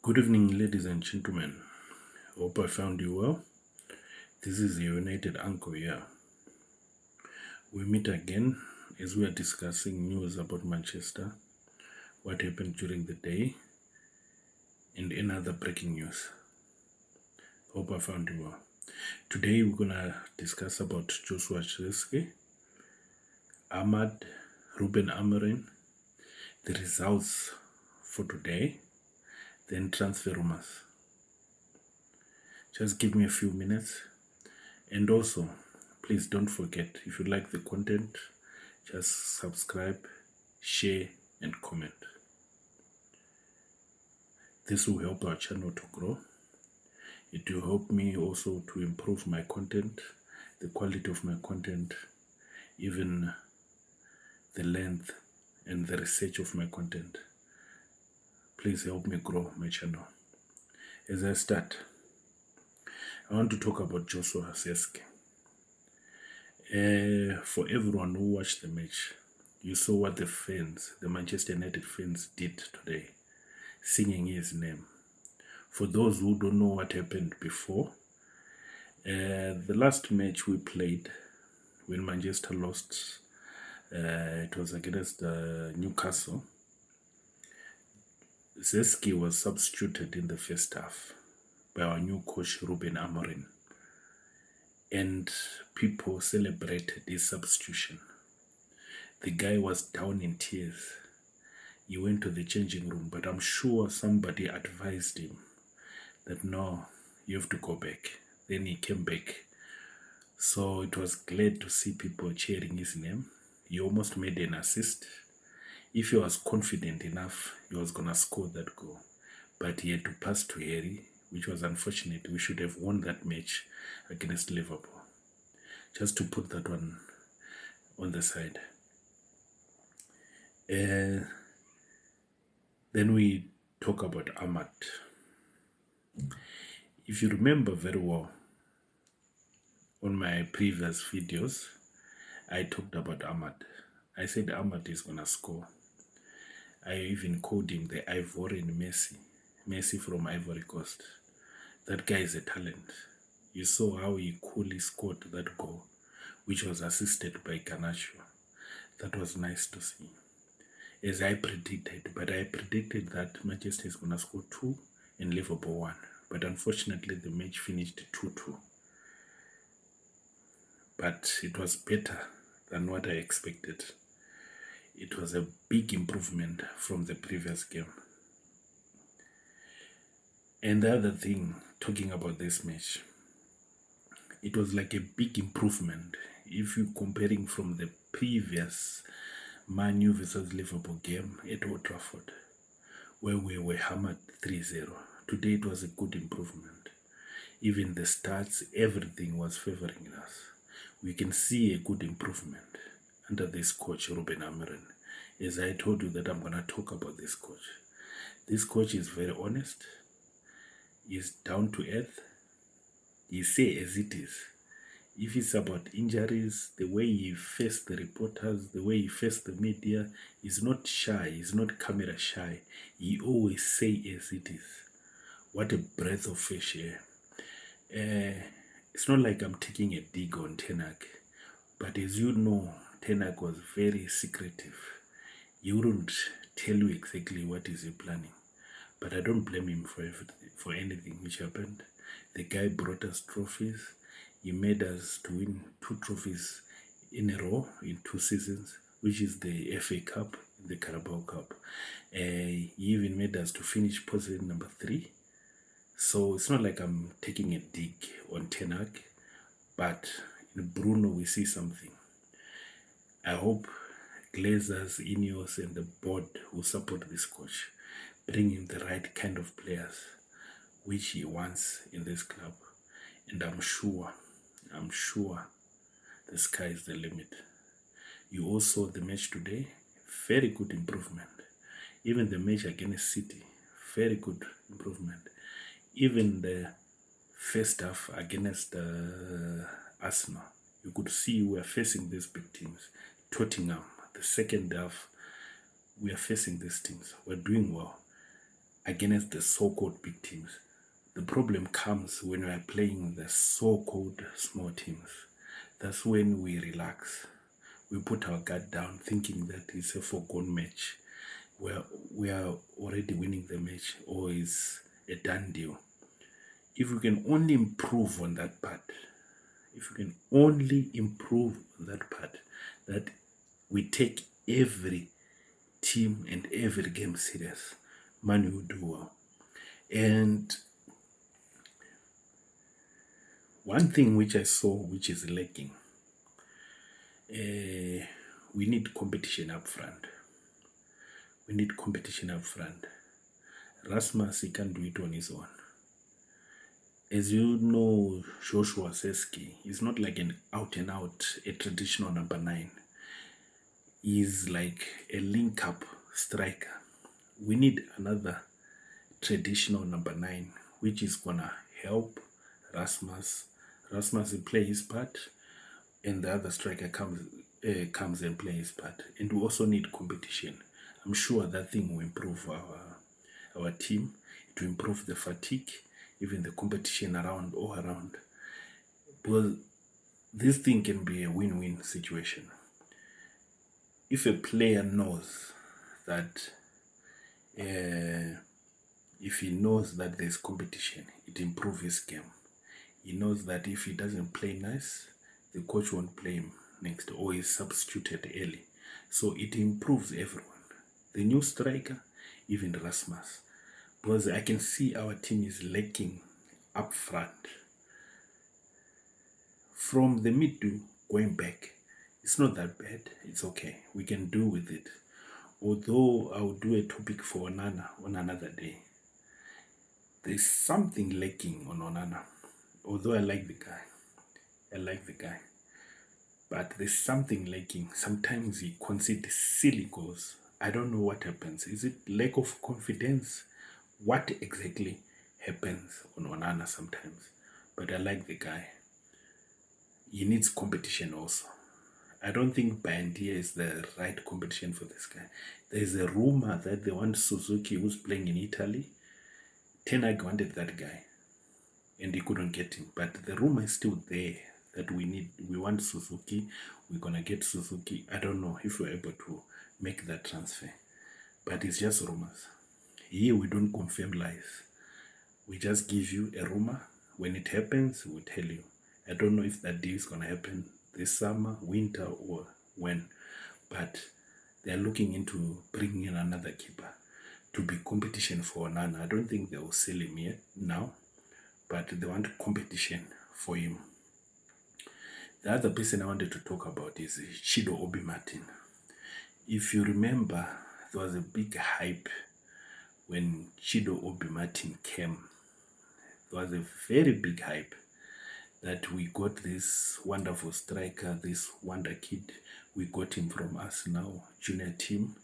Good evening, ladies and gentlemen. Hope I found you well. This is the United Uncle here. We meet again as we are discussing news about Manchester, what happened during the day, and another breaking news. Hope I found you well. Today we're gonna discuss about Joshua Zirkzee, Ahmad, Ruben Amorim, the results for today, then transfer rumors. Just give me a few minutes. And also, please don't forget, if you like the content, just subscribe, share, and comment. This will help our channel to grow. It will help me also to improve my content, the quality of my content, even the length and the research of my content. Please help me grow my channel. As I start, I want to talk about Joshua Zirkzee. For everyone who watched the match, you saw what the fans, the Manchester United fans, did today, singing his name. For those who don't know what happened before, the last match we played when Manchester lost, it was against Newcastle. Zirkzee was substituted in the first half by our new coach Ruben Amorim, and people celebrated his substitution. The guy was down in tears. He went to the changing room, but I'm sure somebody advised him that no, you have to go back. Then he came back. So it was glad to see people cheering his name. He almost made an assist. If he was confident enough, he was going to score that goal. But he had to pass to Harry, which was unfortunate. We should have won that match against Liverpool. Just to put that one on the side. Then we talk about Ahmad. If you remember very well, on my previous videos, I talked about Ahmad. I said Ahmad is going to score. I even called him the Ivorian Messi. Messi from Ivory Coast. That guy is a talent. You saw how he coolly scored that goal, which was assisted by Garnacho. That was nice to see. As I predicted, but I predicted that Manchester is going to score 2 and Liverpool 1. But unfortunately, the match finished 2-2. But it was better than what I expected. It was a big improvement from the previous game. And the other thing, talking about this match, it was like a big improvement if you're comparing from the previous Man U versus Liverpool game at Old Trafford, where we were hammered 3-0. Today it was a good improvement. Even the stats, everything was favoring us. We can see a good improvement under this coach, Ruben Amorim. As I told you that I'm going to talk about this coach. This coach is very honest. He's down to earth. He say as it is. If it's about injuries, the way he faced the reporters, the way he faced the media, he's not shy, he's not camera shy. He always say as it is. What a breath of fresh air. It's not like I'm taking a dig on Ten Hag, but as you know, Ten Hag was very secretive. He wouldn't tell you exactly what is he planning. But I don't blame him for anything which happened. The guy brought us trophies. He made us to win 2 trophies in a row in 2 seasons, which is the FA Cup and the Carabao Cup. He even made us to finish position number 3. So it's not like I'm taking a dig on Ten Hag, but in Bruno we see something. I hope Glazers, Ineos, and the board will support this coach, bring in the right kind of players which he wants in this club. And I'm sure the sky is the limit. You all saw the match today, very good improvement. Even the match against City, very good improvement. Even the first half against Arsenal, you could see we are facing these big teams. Tottenham, the second half, we are facing these teams. We're doing well. against the so-called big teams. The problem comes when we are playing the so-called small teams. That's when we relax. We put our guard down thinking that it's a foregone match. We are already winning the match, or it's a done deal. If we can only improve on that part, that we take every team and every game serious, Man will do well. And one thing which I saw which is lacking, we need competition up front. Rasmus, he can't do it on his own. As you know, Joshua Zirkzee is not like an out-and-out, a traditional number 9. He's like a link-up striker. We need another traditional number 9, which is gonna help Rasmus. Rasmus will play his part, and the other striker comes and plays his part. And we also need competition. I'm sure that thing will improve our team. It will improve the fatigue, even the competition all around. Because this thing can be a win-win situation. If a player knows that, if he knows that there's competition, it improves his game. He knows that if he doesn't play nice, the coach won't play him next, or is substituted early. So it improves everyone. The new striker, even Rasmus. Because I can see our team is lacking up front. From the middle going back, it's not that bad. It's okay. We can do with it. Although I will do a topic for Onana on another day. There's something lacking on Onana. Although I like the guy. But there's something lacking. Sometimes he concedes silly goals. I don't know what happens. Is it lack of confidence? What exactly happens on Onana sometimes? But I like the guy. He needs competition also. I don't think Bandia is the right competition for this guy. There's a rumor that they want Suzuki, who's playing in Italy. Ten Hag wanted that guy, and he couldn't get him. But the rumor is still there that we want Suzuki. We're gonna get Suzuki. I don't know if we're able to make that transfer, but it's just rumors. Here we don't confirm lies. We just give you a rumor. When it happens, we'll tell you. I don't know if that deal is gonna happen this summer, winter, or when, but they're looking into bringing in another keeper to be competition for Onana. I don't think they will sell him yet now, but they want competition for him. The other person I wanted to talk about is Chido Obi Martin. If you remember, there was a big hype when Chido Obi Martin came. There was a very big hype that we got this wonderful striker, this wonder kid. We got him from Arsenal junior team.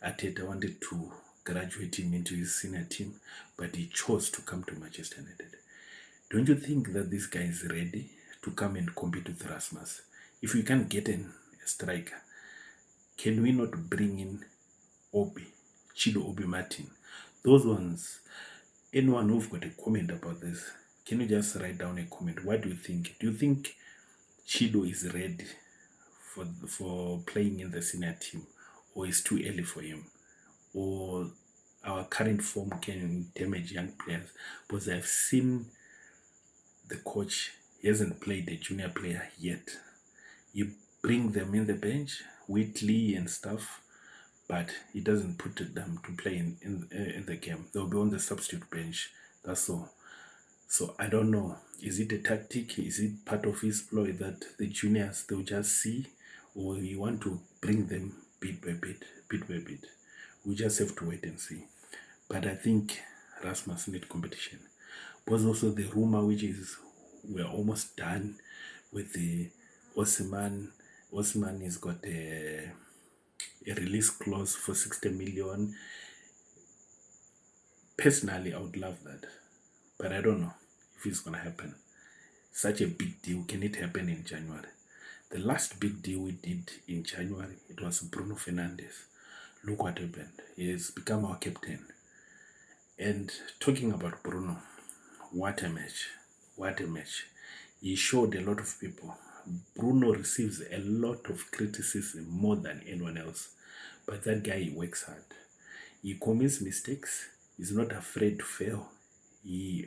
Arteta wanted to graduate him into his senior team, but he chose to come to Manchester United. Don't you think that this guy is ready to come and compete with Rasmus? If we can't get a striker, can we not bring in Chido Obi Martin? Those ones, anyone who've got a comment about this, can you just write down a comment? What do you think? Do you think Chido is ready for playing in the senior team, or is too early for him, or our current form can damage young players? Because I've seen the coach, he hasn't played a junior player yet. You bring them in the bench, Whitley and stuff, but he doesn't put them to play in the game. They'll be on the substitute bench. That's all. So I don't know. Is it a tactic? Is it part of his ploy that the juniors, they'll just see, or you want to bring them bit by bit? We just have to wait and see. But I think Rasmus need competition. Was also the rumor, which is we're almost done with the Osman. Osman has got a release clause for 60 million. Personally, I would love that, but I don't know if it's gonna happen. Such a big deal, can it happen in January? The last big deal we did in January, it was Bruno Fernandes. Look what happened. He has become our captain. And talking about Bruno, what a match. What a match. He showed a lot of people. Bruno receives a lot of criticism more than anyone else. But that guy, he works hard. He commits mistakes. He's not afraid to fail. He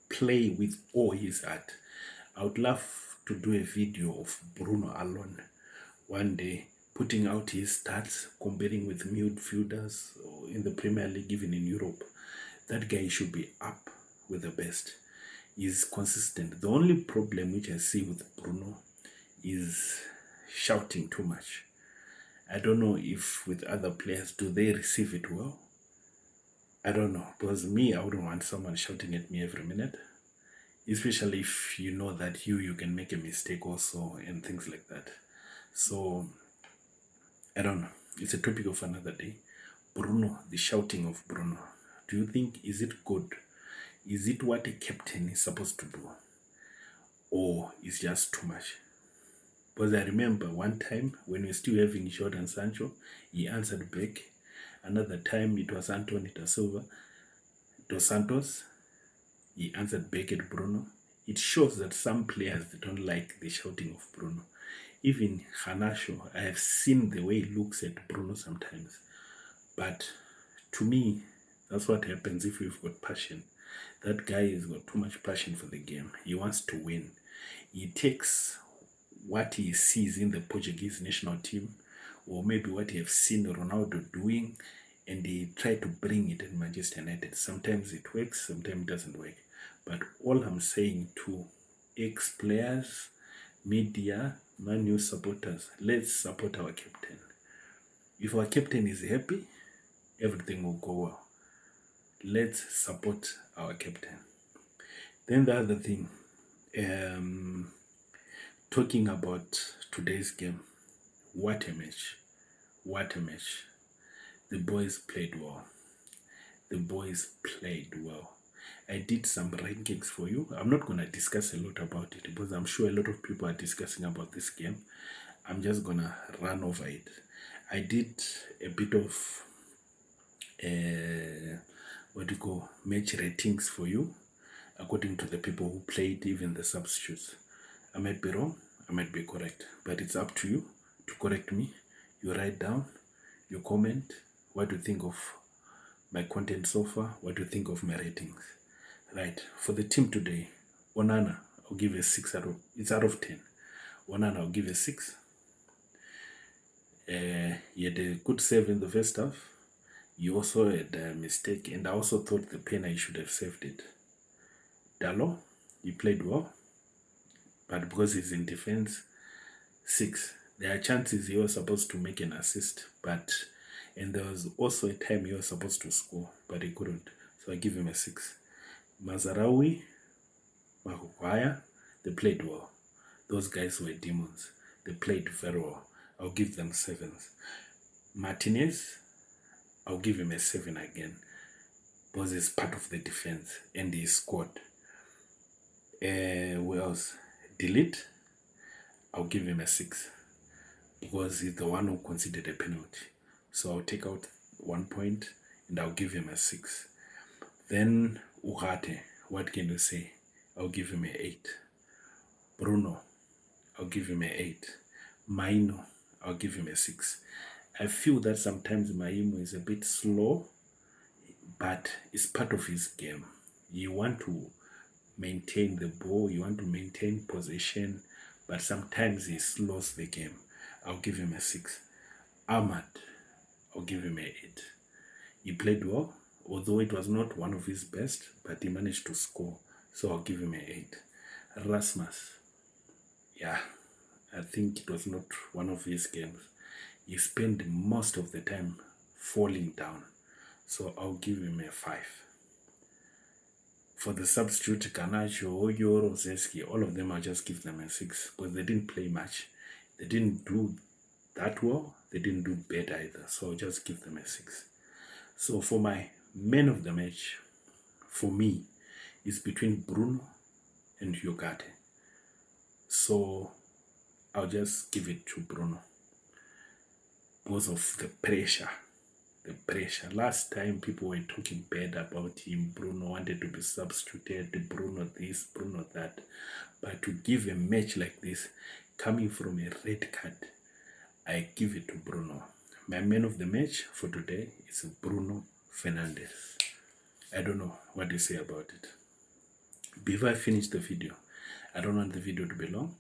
play with all his heart. I would love to do a video of Bruno alone one day, putting out his stats, comparing with midfielders in the Premier League, even in Europe. That guy should be up with the best. He's consistent. The only problem which I see with Bruno is shouting too much. I don't know if with other players, do they receive it well? I don't know. Because me, I wouldn't want someone shouting at me every minute. Especially if you know that you can make a mistake also and things like that. So, I don't know. It's a topic of another day. Bruno, the shouting of Bruno. Do you think, is it good? Is it what a captain is supposed to do? Or is just too much? Because I remember one time when we were still having Jordan Sancho, he answered back. Another time it was Anthony da Silva, Dos Santos, he answered back at Bruno. It shows that some players, they don't like the shouting of Bruno. Even Hanasho, I have seen the way he looks at Bruno sometimes. But to me, that's what happens if you've got passion. That guy has got too much passion for the game. He wants to win. He takes what he sees in the Portuguese national team, or maybe what he has seen Ronaldo doing, and he try to bring it in Manchester United. Sometimes it works, sometimes it doesn't work. But all I'm saying to ex-players, media, Man U supporters, let's support our captain. If our captain is happy, everything will go well. Let's support our captain. Then the other thing, talking about today's game, what a match. What a match. The boys played well. The boys played well. I did some rankings for you. I'm not going to discuss a lot about it because I'm sure a lot of people are discussing about this game. I'm just going to run over it. I did a bit of match ratings for you according to the people who played, even the substitutes. I might be wrong, I might be correct, but it's up to you to correct me. You write down, you comment, what do you think of my content so far, what do you think of my ratings. Right, for the team today, Onana, I'll give a 6 out of 10. Onana, I'll give a 6. He had a good save in the first half. He also had a mistake, and I also thought the penalty should have saved it. Dalo, he played well, but because he's in defense, 6. There are chances he was supposed to make an assist, and there was also a time he was supposed to score, but he couldn't. So I give him a 6. Mazarawi, Maguire, they played well. Those guys were demons. They played very well. I'll give them 7s. Martinez, I'll give him a 7 again, because he's part of the defense and he scored. Who else? Delete, I'll give him a 6 because he's the one who considered a penalty. So I'll take out 1 point and I'll give him a 6. Then Ugarte, what can you say? I'll give him an 8. Bruno, I'll give him an 8. Maino, I'll give him a 6. I feel that sometimes Maimo is a bit slow, but it's part of his game. You want to maintain the ball, you want to maintain possession, but sometimes he slows the game. I'll give him a 6. Ahmad, I'll give him an 8. He played well, although it was not one of his best, but he managed to score, so I'll give him an 8. Rasmus, yeah, I think it was not one of his games. He spent most of the time falling down, so I'll give him a 5. For the substitute, Garnacho, Oyo, Zirkzee, all of them, I'll just give them a 6 because they didn't play much. They didn't do that well. They didn't do bad either, so I'll just give them a 6. So for my man of the match, for me, is between Bruno and Ugarte. So I'll just give it to Bruno because of the pressure the pressure. Last time people were talking bad about him. Bruno wanted to be substituted, Bruno this, Bruno that. But to give a match like this, coming from a red card, I give it to Bruno. My man of the match for today is Bruno Fernandes. I don't know what you say about it. Before I finish the video, I don't want the video to be long,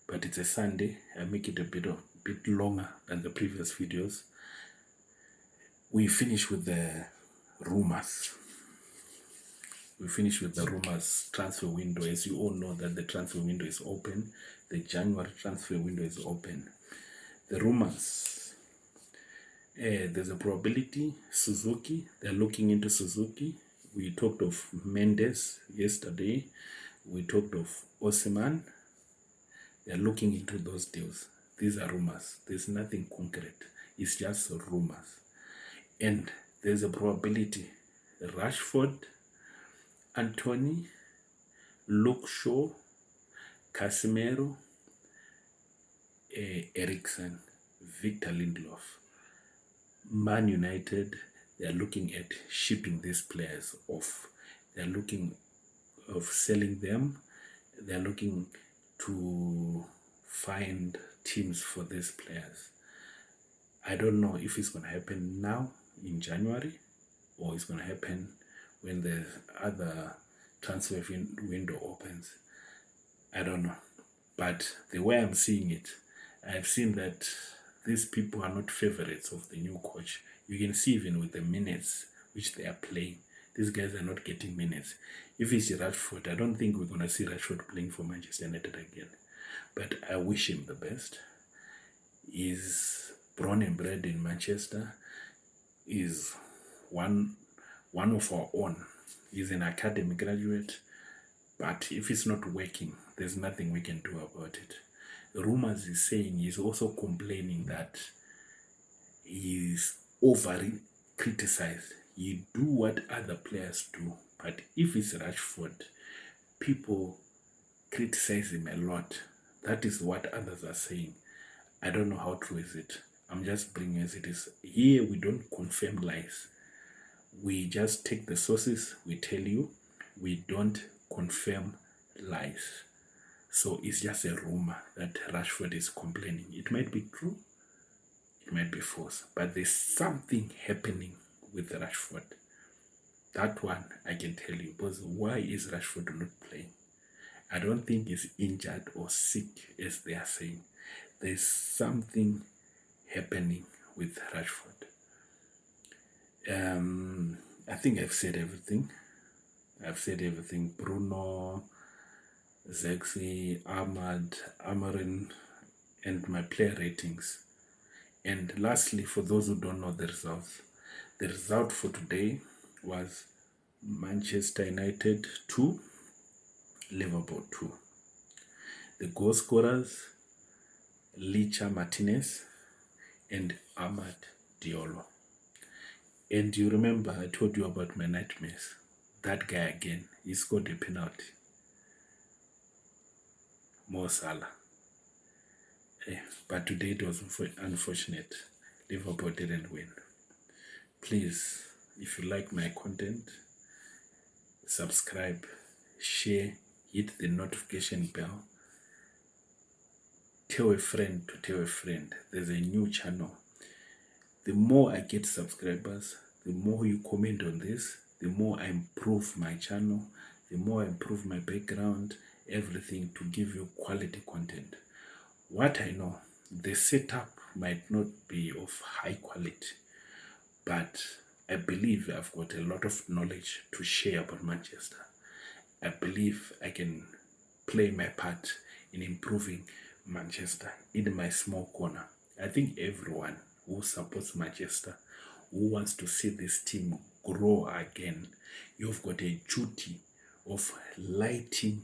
but it's a Sunday. I make it a bit longer than the previous videos. We finish with the rumors. We finish with the rumors transfer window. As you all know that the transfer window is open. The January transfer window is open. The rumors. There's a probability Suzuki. They're looking into Suzuki. We talked of Mendes yesterday. We talked of Osimhen. They're looking into those deals. These are rumors. There's nothing concrete. It's just rumors. And there's a probability Rashford, Anthony, Luke Shaw, Casemiro, Eriksen, Victor Lindelof. Man United, they are looking at shipping these players off. They are looking of selling them. They are looking to find teams for these players. I don't know if it's going to happen now in January or it's going to happen when the other transfer window opens. I don't know. But the way I'm seeing it, I've seen that these people are not favorites of the new coach. You can see even with the minutes which they are playing, these guys are not getting minutes. If it's Rashford, I don't think we're going to see Rashford playing for Manchester United again. But I wish him the best. He's born and bred in Manchester. He's one of our own. He's an academy graduate. But if it's not working, there's nothing we can do about it. The rumors is saying he's also complaining that he's overly criticized. You do what other players do. But if it's Rashford, people criticize him a lot. That is what others are saying. I don't know how true is it. I'm just bringing as it is. Here we don't confirm lies. We just take the sources, we tell you. We don't confirm lies. So it's just a rumor that Rashford is complaining. It might be true, it might be false, but there's something happening with Rashford. That one I can tell you. Because why is Rashford not playing? I don't think he's injured or sick as they are saying. There's something happening with Rashford. I think I've said everything. Bruno, Zirkzee, Ahmad, Amarin, and my player ratings. And lastly, for those who don't know the result for today was Manchester United 2, Liverpool 2. The goal scorers, Licha Martinez and Ahmad Diallo. And you remember I told you about my nightmares. That guy again, he scored a penalty. Mo Salah. But today it was unfortunate. Liverpool didn't win. Please, if you like my content, subscribe, share, hit the notification bell. Tell a friend to tell a friend. There's a new channel. The more I get subscribers, the more you comment on this, the more I improve my channel, the more I improve my background, everything to give you quality content. What I know, the setup might not be of high quality, but I believe I've got a lot of knowledge to share about Manchester. I believe I can play my part in improving Manchester in my small corner. I think everyone who supports Manchester, who wants to see this team grow again, you've got a duty of lighting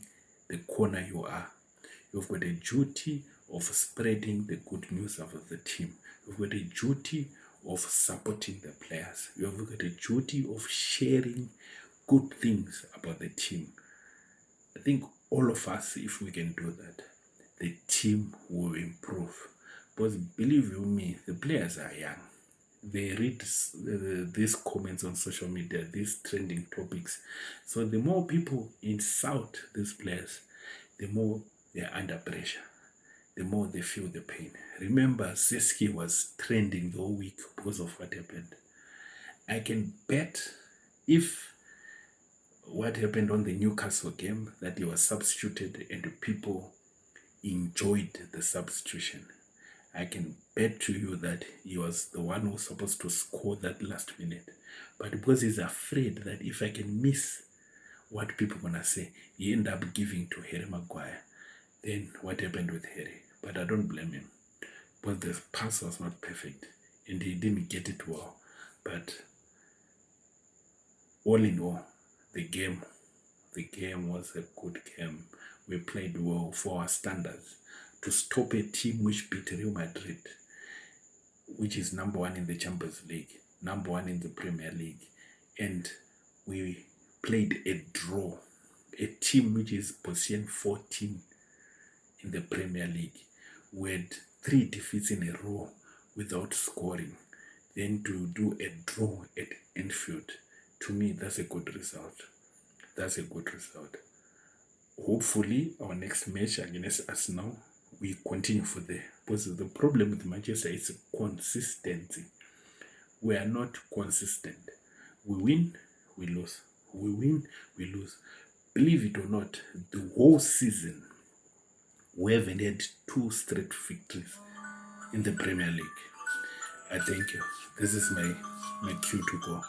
the corner you are. You've got a duty of spreading the good news about the team. You've got a duty of supporting the players. You've got a duty of sharing good things about the team. I think all of us, if we can do that, the team will improve. Because believe you me, the players are young. they read these comments on social media, these trending topics. So the more people insult these players, the more they're under pressure, the more they feel the pain. Remember, Zirkzee was trending the whole week because of what happened. I can bet if what happened on the Newcastle game, that he was substituted and people enjoyed the substitution, I can bet to you that he was the one who was supposed to score that last minute. But because he's afraid that if I can miss what people are going to say, he ended up giving to Harry Maguire. Then what happened with Harry? But I don't blame him, because the pass was not perfect and he didn't get it well. But all in all, the game was a good game. We played well for our standards to stop a team which beat Real Madrid, which is number one in the Champions League, number one in the Premier League, and we played a draw, a team which is position 14 in the Premier League. We had 3 defeats in a row without scoring. Then to do a draw at Anfield, to me, that's a good result. That's a good result. Hopefully, our next match against Arsenal, we continue for there. Because the problem with Manchester is consistency. We are not consistent. We win, we lose. We win, we lose. Believe it or not, the whole season, we haven't had 2 straight victories in the Premier League. I thank you. This is my cue to go.